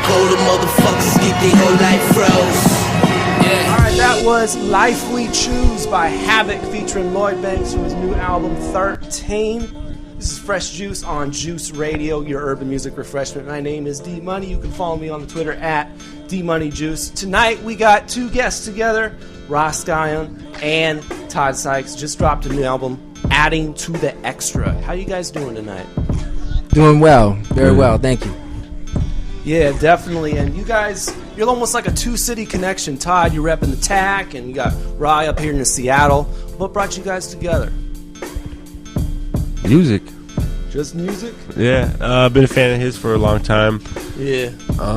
cold, the motherfuckers get their whole life froze. Yeah. Alright, that was Life We Choose by Havoc featuring Lloyd Banks from his new album 13. This is Fresh Juice on Juice Radio, your urban music refreshment. My name is D Money. You can follow me on the Twitter at DMoneyJuice. Tonight we got two guests together, Scion and Todd Sykes. Just dropped a new album, Adding to the Extra. How you guys doing tonight? Doing well, very well, thank you. Yeah, definitely. And you guys, you're almost like a two-city connection. Todd, you're repping the TAC, and you got Rye up here in Seattle. What brought you guys together? Music. Just music? Yeah, I've been a fan of his for a long time. Yeah.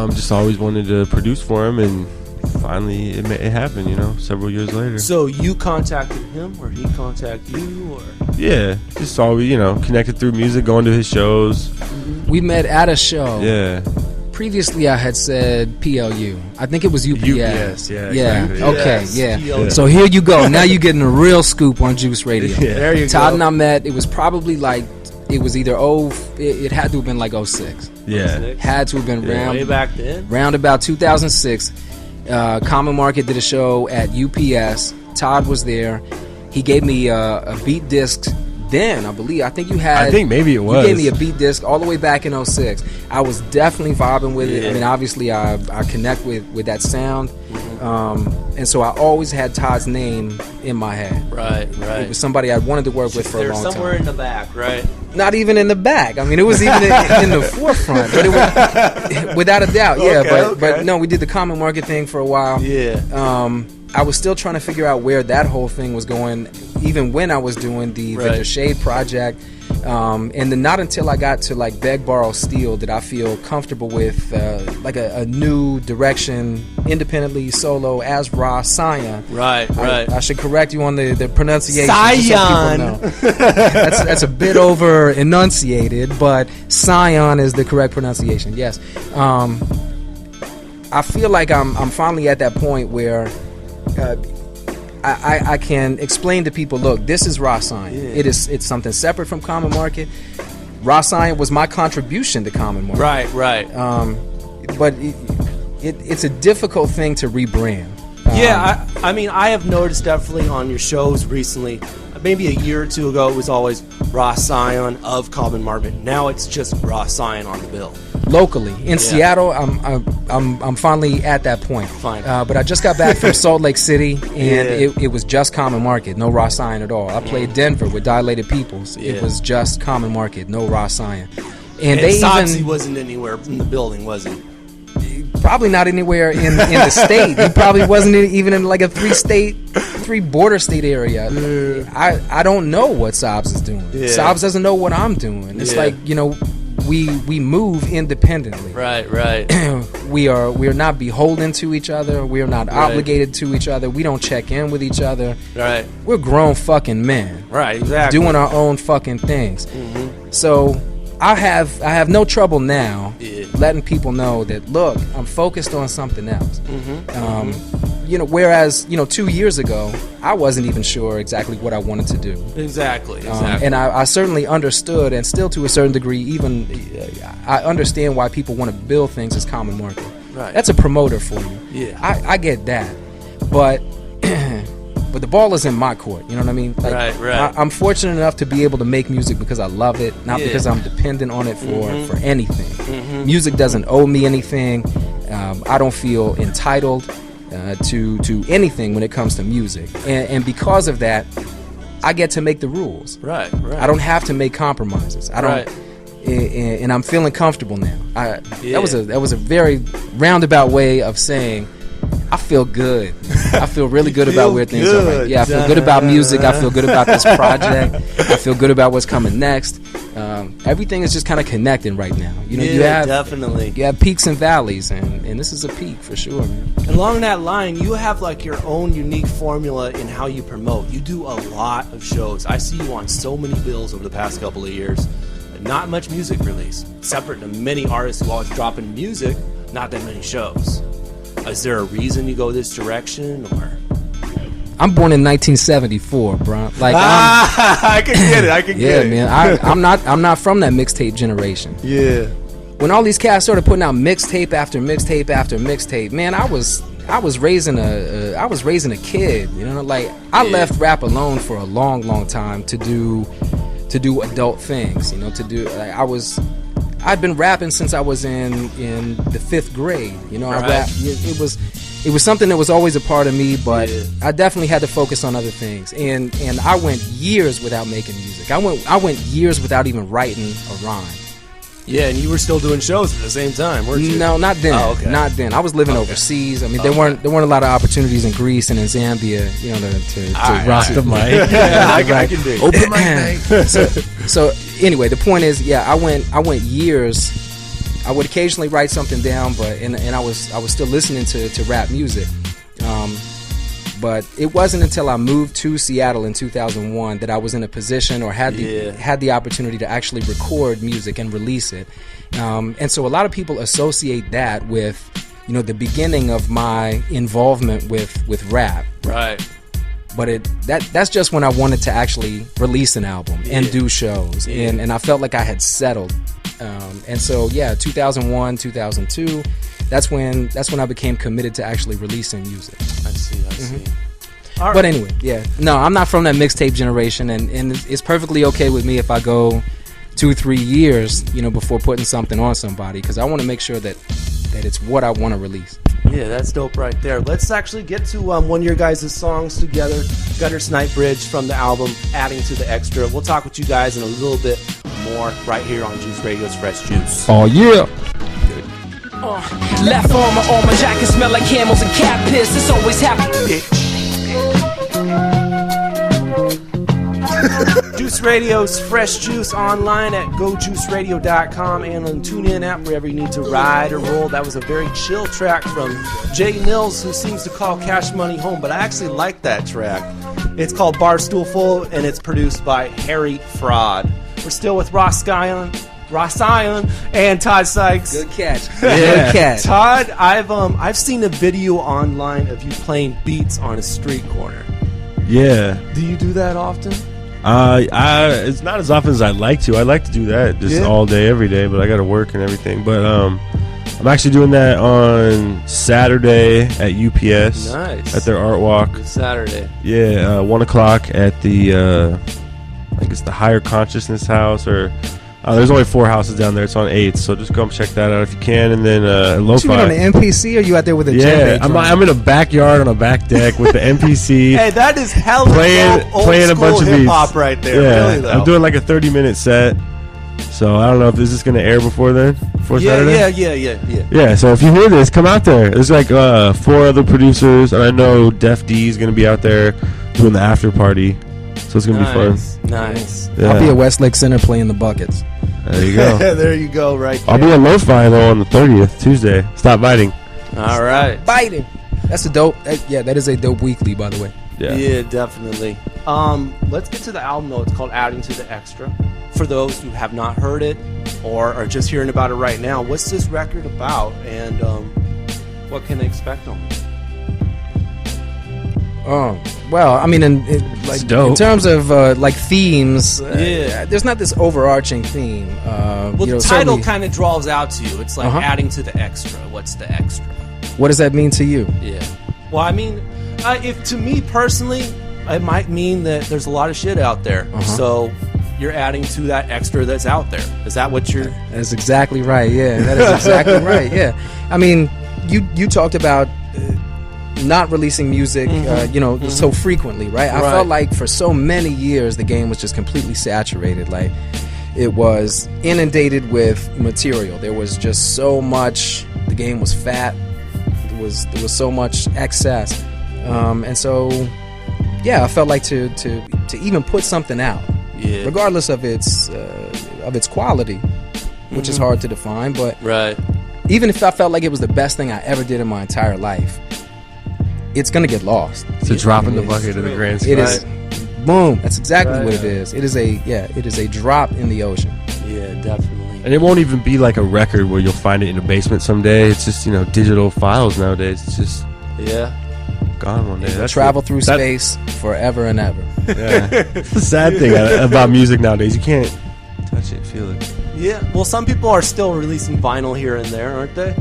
Just always wanted to produce for him, and finally it happened, you know, several years later. So you contacted him, or he contacted you, or? Yeah, just always, you know, connected through music, going to his shows. We met at a show. Yeah. Previously, I had said PLU. I think it was UPS. UPS, yeah. Exactly. Okay, Yes, yeah. PLU. So here you go. Now you're getting a real scoop on Juice Radio. Yeah. There you Todd go. and I met. It was probably like, it was either it had to have been like 06. Yeah. Had to have been Way back then? round about 2006. Common Market did a show at UPS. Todd was there. He gave me a beat disc then, I believe. I think maybe it was. You gave me a beat disc all the way back in 06. I was definitely vibing with it. I mean, obviously, I connect with that sound. And so I always had Todd's name in my head. Right. It was somebody I wanted to work with for a long time. They're somewhere in the back, right? Not even in the back. I mean, it was even in the forefront. But it was, without a doubt, yeah. But no, we did the Common Market thing for a while. Yeah. I was still trying to figure out where that whole thing was going, even when I was doing the Victor Shade project. And then not until I got to like Beg, Borrow, Steal did I feel comfortable with like a new direction, independently, solo, as Scion. Right. I should correct you on the pronunciation. Scion. So people know. That's a bit over enunciated, but Scion is the correct pronunciation. Yes. I feel like I'm finally at that point where I can explain to people, look, this is Scion. Yeah. It's something separate from Common Market. Scion was my contribution to Common Market. Right. But it's a difficult thing to rebrand. I mean, I have noticed definitely on your shows recently, maybe a year or two ago, it was always Scion of Common Market. Now it's just Scion on the bill. Locally in Seattle, I'm finally at that point. Fine. But I just got back from Salt Lake City, and it was just Common Market, no Scion at all. I played Denver with Dilated Peoples. Yeah. It was just Common Market, no Scion. And Soxy wasn't anywhere in the building, was he? Probably not anywhere in the state. He probably wasn't even in like a three border state area. I don't know what Sobs is doing. Yeah. Sobs doesn't know what I'm doing. It's like, you know, we move independently. Right. We are not beholden to each other. We are not obligated to each other. We don't check in with each other. Right. We're grown fucking men. Right, exactly. Doing our own fucking things. So I have no trouble now letting people know that, look, I'm focused on something else. You know, whereas, you know, 2 years ago, I wasn't even sure exactly what I wanted to do. Exactly. And I certainly understood, and still to a certain degree, even I understand why people want to build things as Common Market. Right. That's a promoter for you. Yeah. I get that. But the ball is in my court. You know what I mean? Like, Right. I'm fortunate enough to be able to make music because I love it, not because I'm dependent on it for anything. Music doesn't owe me anything. I don't feel entitled to anything when it comes to music, and because of that, I get to make the rules. Right. I don't have to make compromises. I don't, and I'm feeling comfortable now. That was a very roundabout way of saying I feel good. I feel really good about where things are right. Yeah, I feel good about music. I feel good about this project. I feel good about what's coming next. Everything is just kind of connecting right now. You know, definitely. You have peaks and valleys, and this is a peak for sure, man. And along that line, you have like your own unique formula in how you promote. You do a lot of shows. I see you on so many bills over the past couple of years. Not much music release, separate to many artists who always drop in music, not that many shows. Is there a reason you go this direction, or? I'm born in 1974, bro. Like, I can get it. I can get it. Yeah, man. I'm not from that mixtape generation. Yeah. when all these cats started putting out mixtape after mixtape after mixtape, man, I was raising a kid, you know, like I left rap alone for a long time to do adult things, you know, I'd been rapping since I was in the 5th grade, you know. I rapped, it was something that was always a part of me, but I definitely had to focus on other things, and I went years without making music. I went years without even writing a rhyme. Yeah, and you were still doing shows at the same time, weren't you? No, not then. Oh, okay. Not then. I was living overseas. I mean, there weren't a lot of opportunities in Greece and in Zambia, you know, to rock the mic. I can dig. Open mic. So anyway, the point is, I went years. I would occasionally write something down, and I was still listening to rap music. But it wasn't until I moved to Seattle in 2001 that I was in a position or had the opportunity to actually record music and release it. And so a lot of people associate that with, you know, the beginning of my involvement with rap. Right. But that's just when I wanted to actually release an album and do shows. And I felt like I had settled. And so 2001, 2002, that's when I became committed to actually releasing music. I see. All right. But anyway, no, I'm not from that mixtape generation, and it's perfectly okay with me if I go 2-3 years, you know, before putting something on somebody, because I want to make sure that it's what I want to release. Yeah, that's dope right there. Let's actually get to one of your guys' songs together, Gutter Snipe Bridge from the album Adding to the Extra. We'll talk with you guys in a little bit more right here on Juice Radio's Fresh Juice. Oh, yeah. Left arm on my jacket smell like camels and cat piss. It's always happening. Juice Radio's Fresh Juice online at GoJuiceRadio.com and on TuneIn app wherever you need to ride or roll. That was a very chill track from Jay Mills, who seems to call Cash Money home, but I actually like that track. It's called Barstool Full, and it's produced by Harry Fraud. We're still with Scion and Todd Sykes. Good catch. Good catch. Todd, I've seen a video online of you playing beats on a street corner. Yeah. Do you do that often? It's not as often as I'd like to. I like to do that just all day, every day, but I got to work and everything. But I'm actually doing that on Saturday at UPS. Nice. At their art walk. It's Saturday. Yeah, 1 o'clock at the I think it's the Higher Consciousness House, or there's only 4 houses down there. It's on 8th, so just come check that out if you can. And then Lo-Fi. You on the MPC, or you out there with a djembe? I'm in a backyard on a back deck with the MPC. Hey, that is hella playing a bunch of hip beats. Hop right there. Yeah, really, though. I'm doing like a 30-minute set. So I don't know if this is going to air before then. Saturday? Yeah, so if you hear this, come out there. There's like 4 other producers, and I know Def D is going to be out there doing the after party. So it's going to be fun. Nice. Yeah. I'll be at Westlake Center playing the buckets. There you go. There you go, right there. I'll be at Lo-Fi though on the 30th, Tuesday. Stop biting. All right. Biting. That's a dope. That is a dope weekly, by the way. Yeah, definitely. Let's get to the album though. It's called Adding to the Extra. For those who have not heard it or are just hearing about it right now, what's this record about, and what can they expect on it? Well, I mean, in terms of like themes, there's not this overarching theme. The title kind of draws out to you. It's like adding to the extra. What's the extra? What does that mean to you? Yeah. Well, I mean, if to me personally, it might mean that there's a lot of shit out there. So you're adding to that extra that's out there. Is that what you're? That's exactly right. Yeah, that is exactly right. Yeah. I mean, you talked about not releasing music, so frequently, right? I felt like for so many years the game was just completely saturated. Like it was inundated with material. There was just so much. The game was fat. There was so much excess, and so I felt like to even put something out, regardless of its quality, which is hard to define, but even if I felt like it was the best thing I ever did in my entire life, it's gonna get lost. It's a drop in the bucket of the grand scheme. It is. Boom. That's exactly what it is. It is a drop in the ocean. Yeah, definitely. And it won't even be like a record where you'll find it in a basement someday. It's just digital files nowadays. It's just gone one day. That's travel through space forever and ever. Yeah, it's the sad thing about music nowadays. You can't touch it, feel it. Yeah. Well, some people are still releasing vinyl here and there, aren't they?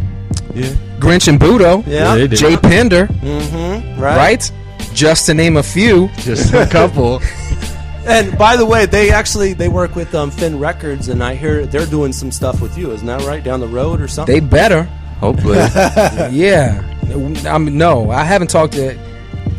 Yeah. Grinch and Budo. Yeah. Jay Pender. Mm-hmm. Right? Just to name a few. Just a couple. And by the way, they work with Finn Records, and I hear they're doing some stuff with you. Isn't that right? Down the road or something? They better. Hopefully. Yeah. I mean, no, I haven't talked to.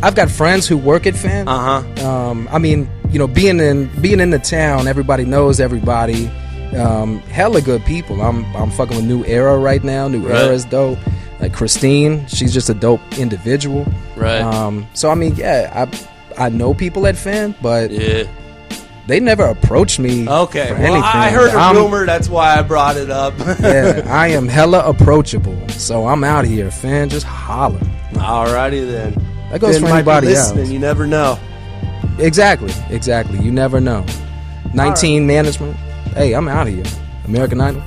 I've got friends who work at Finn. I mean, you know, being in the town, everybody knows everybody. Hella good people. I'm fucking with New Era right now. New Era's dope. Like Christine, she's just a dope individual. Right. So I mean, yeah, I know people at Finn, but they never approached me. Okay. For well, anything. I heard a rumor. That's why I brought it up. Yeah, I am hella approachable. So I'm out here, Finn. Just holler. Alrighty then. That goes Finn for anybody else. You never know. Exactly. You never know. 19 management. Hey, I'm out of here. American Idol.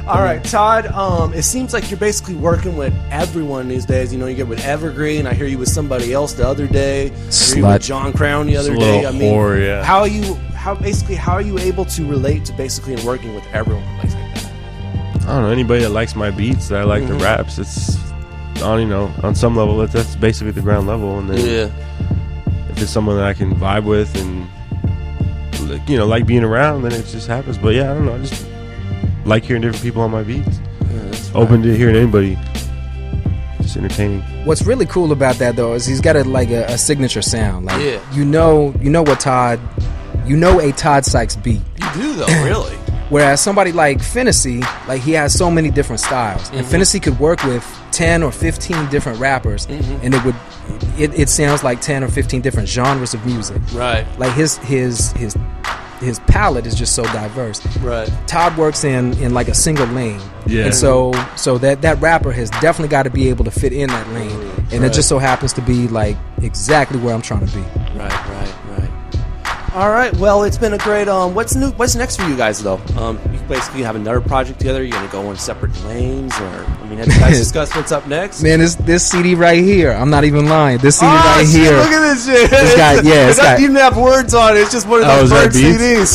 All right, Todd. It seems like you're basically working with everyone these days. You know, you get with Evergreen. I hear you with somebody else the other day. I hear you with John Crown the other day. I mean, how are you able to relate to basically and working with everyone like that? I don't know. Anybody that likes my beats, that I like the raps, it's on some level that's basically the ground level. And then if it's someone that I can vibe with and like being around, then it just happens. But yeah, I don't know. I just like hearing different people on my beats. Open to hearing anybody. Just entertaining. What's really cool about that though is he's got a signature sound. Like you know what Todd, a Todd Sykes beat. You do though, really. Whereas somebody like Finnessy, like he has so many different styles, and Finnessy could work with 10 or 15 different rappers, and it sounds like 10 or 15 different genres of music. Right. Like his palette is just so diverse. Right. Todd works in like a single lane. Yeah. And so that rapper has definitely got to be able to fit in that lane, and it just so happens to be like exactly where I'm trying to be. Right. All right. Well, it's been a great. What's next for you guys though? You basically have another project together. You're gonna go in separate lanes, or have you guys discussed what's up next? Man, this CD right here. I'm not even lying. This CD right here. Look at this shit. This guy, it doesn't even have words on it. It's just one of those bird CDs.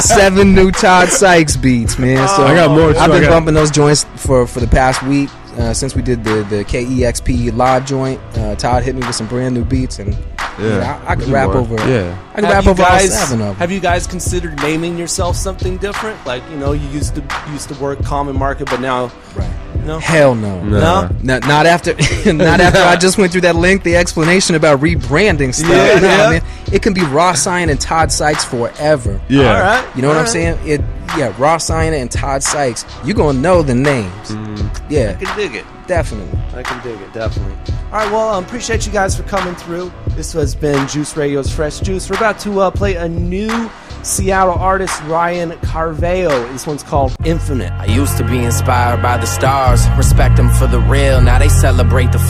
Seven new Todd Sykes beats, man. So I got more. I've been bumping those joints for the past week. Since we did the KEXP live joint, Todd hit me with some brand new beats, and I could rap over. I could rap over all 7 of them. Have you guys considered naming yourself something different? Like you used to work Common Market, but now no. Hell no. Not after I just went through that lengthy explanation about rebranding stuff. Man, it can be Raw Scion and Todd Sykes forever. Yeah. All right. You know what I'm saying? Raw Scion and Todd Sykes. You're gonna know the names. Yeah. I can dig it. Definitely. I can dig it, definitely. All right, well, appreciate you guys for coming through. This has been Juice Radio's Fresh Juice. We're about to play a new Seattle artist, Ryan Carveo. This one's called Infinite. I used to be inspired by the stars, respect them for the real. Now they celebrate the